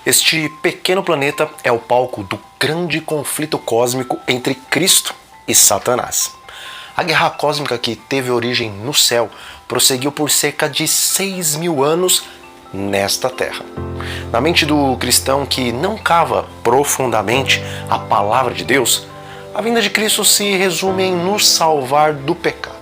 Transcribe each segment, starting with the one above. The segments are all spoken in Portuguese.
Este pequeno planeta é o palco do grande conflito cósmico entre Cristo e Satanás. A guerra cósmica que teve origem no céu prosseguiu por cerca de 6.000 anos nesta Terra. Na mente do cristão que não cava profundamente a palavra de Deus, a vinda de Cristo se resume em nos salvar do pecado.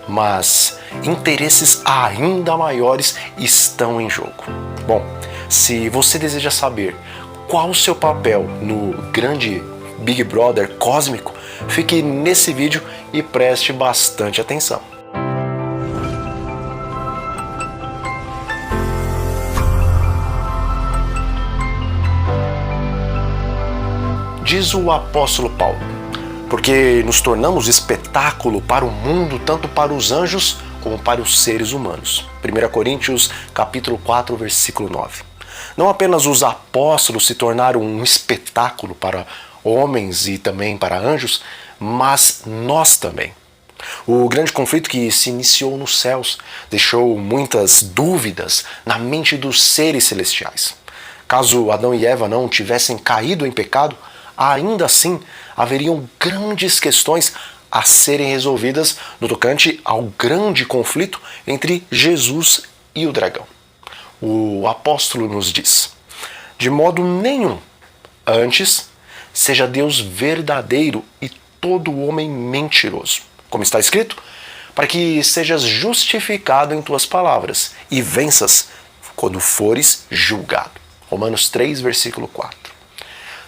Mas interesses ainda maiores estão em jogo. Bom, se você deseja saber qual o seu papel no grande Big Brother cósmico, fique nesse vídeo e preste bastante atenção. Diz o apóstolo Paulo: porque nos tornamos espetáculo para o mundo, tanto para os anjos como para os seres humanos. 1 Coríntios capítulo 4, versículo 9. Não apenas os apóstolos se tornaram um espetáculo para homens e também para anjos, mas nós também. O grande conflito que se iniciou nos céus deixou muitas dúvidas na mente dos seres celestiais. Caso Adão e Eva não tivessem caído em pecado, ainda assim haveriam grandes questões a serem resolvidas no tocante ao grande conflito entre Jesus e o dragão. O apóstolo nos diz: de modo nenhum, antes, seja Deus verdadeiro e todo homem mentiroso. Como está escrito, para que sejas justificado em tuas palavras e venças quando fores julgado. Romanos 3, versículo 4.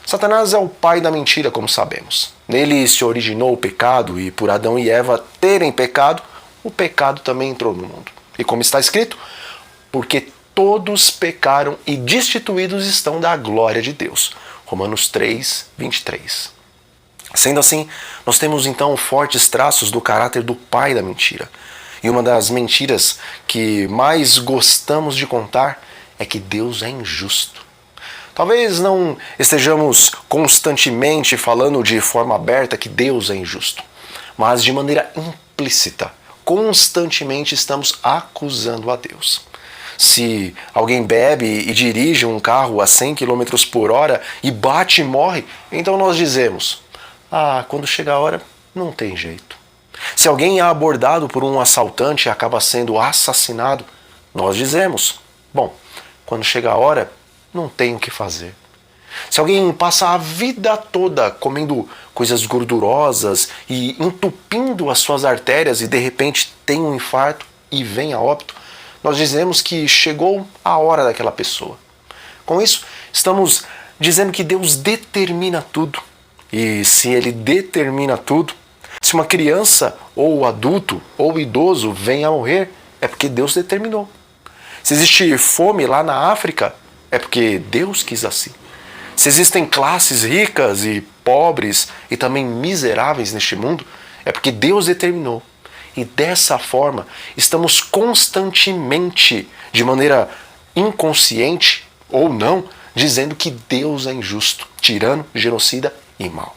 Satanás é o pai da mentira, como sabemos. Nele se originou o pecado e por Adão e Eva terem pecado, o pecado também entrou no mundo. E como está escrito, porque todos pecaram e destituídos estão da glória de Deus. Romanos 3, 23. Sendo assim, nós temos então fortes traços do caráter do pai da mentira. E uma das mentiras que mais gostamos de contar é que Deus é injusto. Talvez não estejamos constantemente falando de forma aberta que Deus é injusto, mas de maneira implícita, constantemente estamos acusando a Deus. Se alguém bebe e dirige um carro a 100 km por hora e bate e morre, então nós dizemos: quando chega a hora, não tem jeito. Se alguém é abordado por um assaltante e acaba sendo assassinado, nós dizemos: bom, quando chega a hora, não tem o que fazer. Se alguém passa a vida toda comendo coisas gordurosas e entupindo as suas artérias e de repente tem um infarto e vem a óbito, nós dizemos que chegou a hora daquela pessoa. Com isso, estamos dizendo que Deus determina tudo. E se Ele determina tudo, se uma criança ou adulto ou idoso vem a morrer, é porque Deus determinou. Se existe fome lá na África, é porque Deus quis assim. Se existem classes ricas e pobres e também miseráveis neste mundo, é porque Deus determinou. E dessa forma, estamos constantemente, de maneira inconsciente ou não, dizendo que Deus é injusto, tirano, genocida e mau.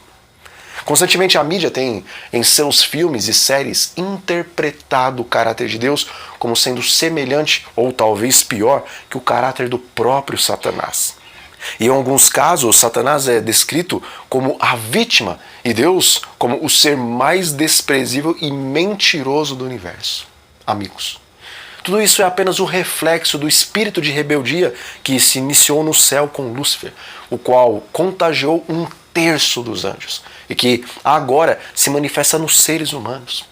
Constantemente a mídia tem, em seus filmes e séries, interpretado o caráter de Deus como sendo semelhante, ou talvez pior, que o caráter do próprio Satanás. E em alguns casos, Satanás é descrito como a vítima e Deus como o ser mais desprezível e mentiroso do universo. Amigos, tudo isso é apenas o reflexo do espírito de rebeldia que se iniciou no céu com Lúcifer, o qual contagiou 1/3 dos anjos e que agora se manifesta nos seres humanos.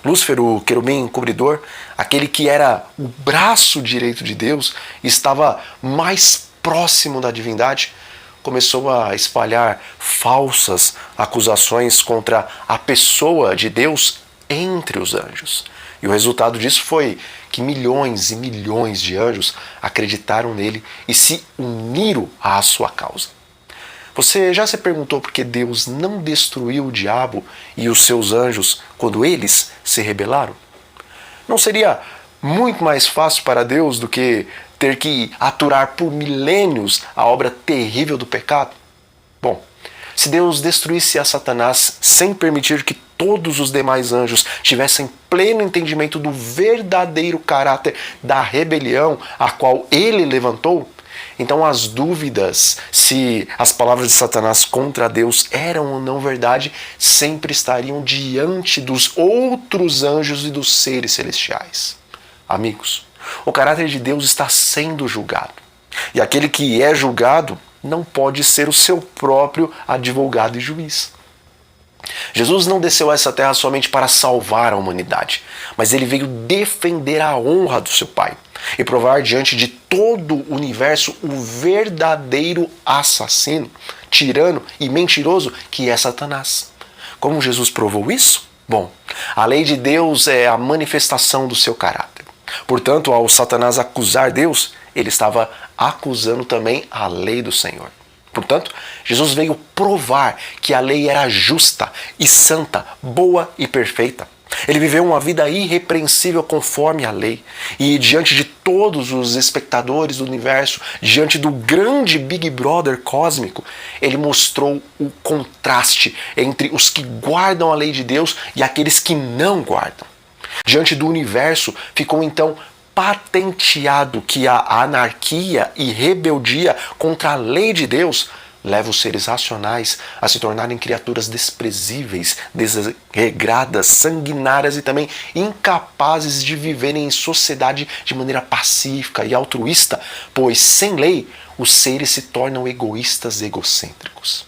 Lúcifer, o querubim encobridor, aquele que era o braço direito de Deus, estava mais próximo da divindade, começou a espalhar falsas acusações contra a pessoa de Deus entre os anjos. E o resultado disso foi que milhões e milhões de anjos acreditaram nele e se uniram à sua causa. Você já se perguntou por que Deus não destruiu o diabo e os seus anjos quando eles se rebelaram? Não seria muito mais fácil para Deus do que ter que aturar por milênios a obra terrível do pecado? Bom, se Deus destruísse a Satanás sem permitir que todos os demais anjos tivessem pleno entendimento do verdadeiro caráter da rebelião a qual ele levantou, Então as dúvidas se as palavras de Satanás contra Deus eram ou não verdade sempre estariam diante dos outros anjos e dos seres celestiais. Amigos, o caráter de Deus está sendo julgado. E aquele que é julgado não pode ser o seu próprio advogado e juiz. Jesus não desceu a essa terra somente para salvar a humanidade, mas ele veio defender a honra do seu Pai e provar diante de todo o universo o verdadeiro assassino, tirano e mentiroso que é Satanás. Como Jesus provou isso? Bom, a lei de Deus é a manifestação do seu caráter. Portanto, ao Satanás acusar Deus, ele estava acusando também a lei do Senhor. Portanto, Jesus veio provar que a lei era justa e santa, boa e perfeita. Ele viveu uma vida irrepreensível conforme a lei. E diante de todos os espectadores do universo, diante do grande Big Brother cósmico, ele mostrou o contraste entre os que guardam a lei de Deus e aqueles que não guardam. Diante do universo, ficou então patenteado que a anarquia e rebeldia contra a lei de Deus leva os seres racionais a se tornarem criaturas desprezíveis, desregradas, sanguinárias e também incapazes de viverem em sociedade de maneira pacífica e altruísta, pois sem lei os seres se tornam egoístas e egocêntricos.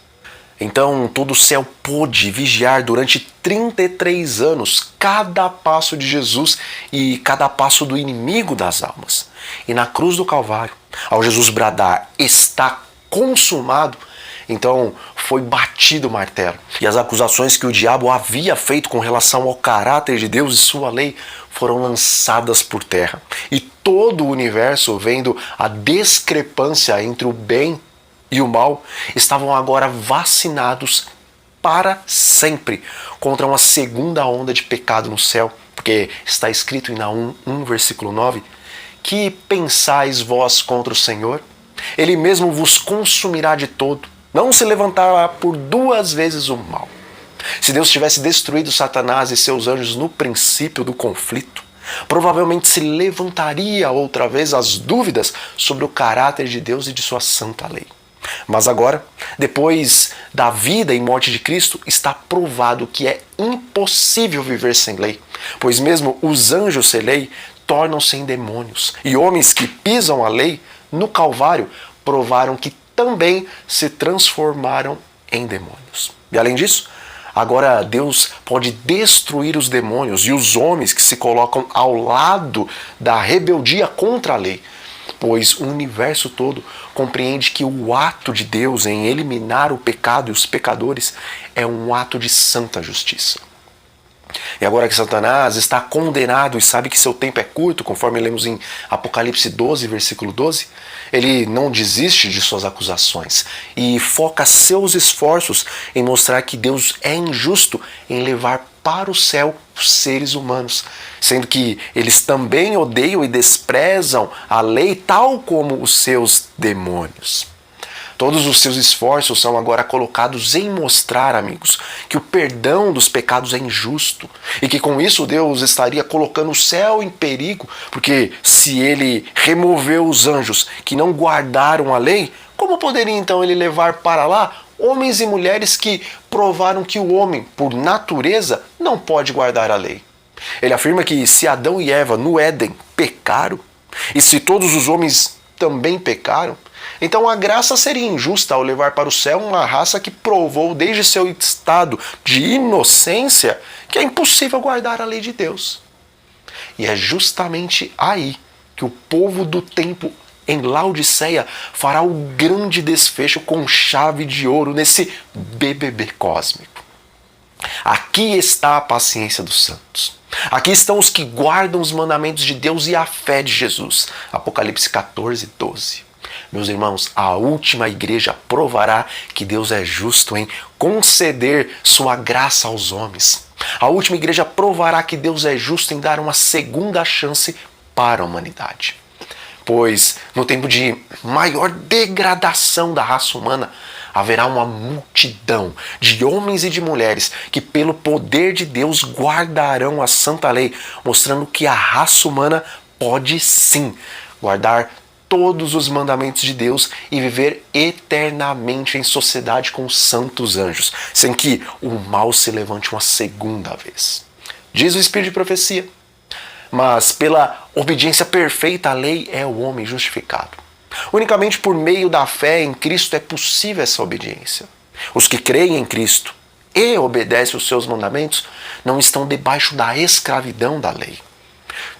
Então todo o céu pôde vigiar durante 33 anos cada passo de Jesus e cada passo do inimigo das almas. E na cruz do Calvário, ao Jesus bradar, está consumado, então foi batido o martelo. E as acusações que o diabo havia feito com relação ao caráter de Deus e sua lei foram lançadas por terra. E todo o universo, vendo a discrepância entre o bem e o mal, estavam agora vacinados para sempre contra uma segunda onda de pecado no céu, porque está escrito em Naum 1, versículo 9, que pensais vós contra o Senhor? Ele mesmo vos consumirá de todo, não se levantará por duas vezes o mal. Se Deus tivesse destruído Satanás e seus anjos no princípio do conflito, provavelmente se levantaria outra vez as dúvidas sobre o caráter de Deus e de sua santa lei. Mas agora, depois da vida e morte de Cristo, está provado que é impossível viver sem lei, pois mesmo os anjos sem lei tornam-se em demônios, e homens que pisam a lei no Calvário provaram que também se transformaram em demônios. E além disso, agora Deus pode destruir os demônios e os homens que se colocam ao lado da rebeldia contra a lei, pois o universo todo compreende que o ato de Deus em eliminar o pecado e os pecadores é um ato de santa justiça. E agora que Satanás está condenado e sabe que seu tempo é curto, conforme lemos em Apocalipse 12, versículo 12, ele não desiste de suas acusações e foca seus esforços em mostrar que Deus é injusto em levar para o céu os seres humanos, sendo que eles também odeiam e desprezam a lei, tal como os seus demônios. Todos os seus esforços são agora colocados em mostrar, amigos, que o perdão dos pecados é injusto e que com isso Deus estaria colocando o céu em perigo, porque se ele removeu os anjos que não guardaram a lei, como poderia então ele levar para lá homens e mulheres que provaram que o homem, por natureza, não pode guardar a lei? Ele afirma que se Adão e Eva no Éden pecaram, e se todos os homens também pecaram, então a graça seria injusta ao levar para o céu uma raça que provou desde seu estado de inocência que é impossível guardar a lei de Deus. E é justamente aí que o povo do tempo em Laodiceia fará o grande desfecho com chave de ouro nesse BBB cósmico. Aqui está a paciência dos santos. Aqui estão os que guardam os mandamentos de Deus e a fé de Jesus. Apocalipse 14, 12. Meus irmãos, a última igreja provará que Deus é justo em conceder sua graça aos homens. A última igreja provará que Deus é justo em dar uma segunda chance para a humanidade. Pois no tempo de maior degradação da raça humana, haverá uma multidão de homens e de mulheres que pelo poder de Deus guardarão a santa lei, mostrando que a raça humana pode sim guardar todos os mandamentos de Deus e viver eternamente em sociedade com os santos anjos, sem que o mal se levante uma segunda vez. Diz o Espírito de profecia. Mas pela obediência perfeita à lei é o homem justificado. Unicamente por meio da fé em Cristo é possível essa obediência. Os que creem em Cristo e obedecem os seus mandamentos não estão debaixo da escravidão da lei.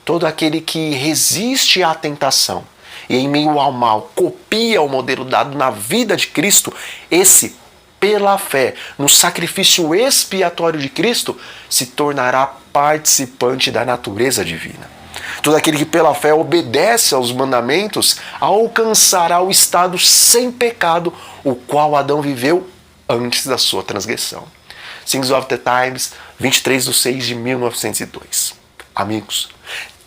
Todo aquele que resiste à tentação e em meio ao mal copia o modelo dado na vida de Cristo, esse, pela fé no sacrifício expiatório de Cristo, se tornará participante da natureza divina. Todo aquele que pela fé obedece aos mandamentos alcançará o estado sem pecado, o qual Adão viveu antes da sua transgressão. Things of the Times, 23/6/1902. Amigos,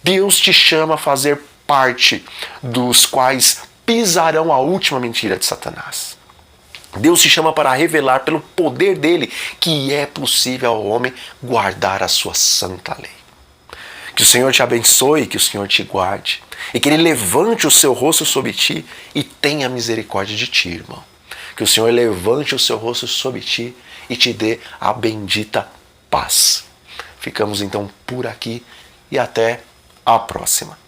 Deus te chama a fazer parte dos quais pisarão a última mentira de Satanás. Deus te chama para revelar pelo poder dele que é possível ao homem guardar a sua santa lei. Que o Senhor te abençoe, que o Senhor te guarde e que Ele levante o seu rosto sobre ti e tenha misericórdia de ti, irmão. Que o Senhor levante o seu rosto sobre ti e te dê a bendita paz. Ficamos então por aqui e até a próxima.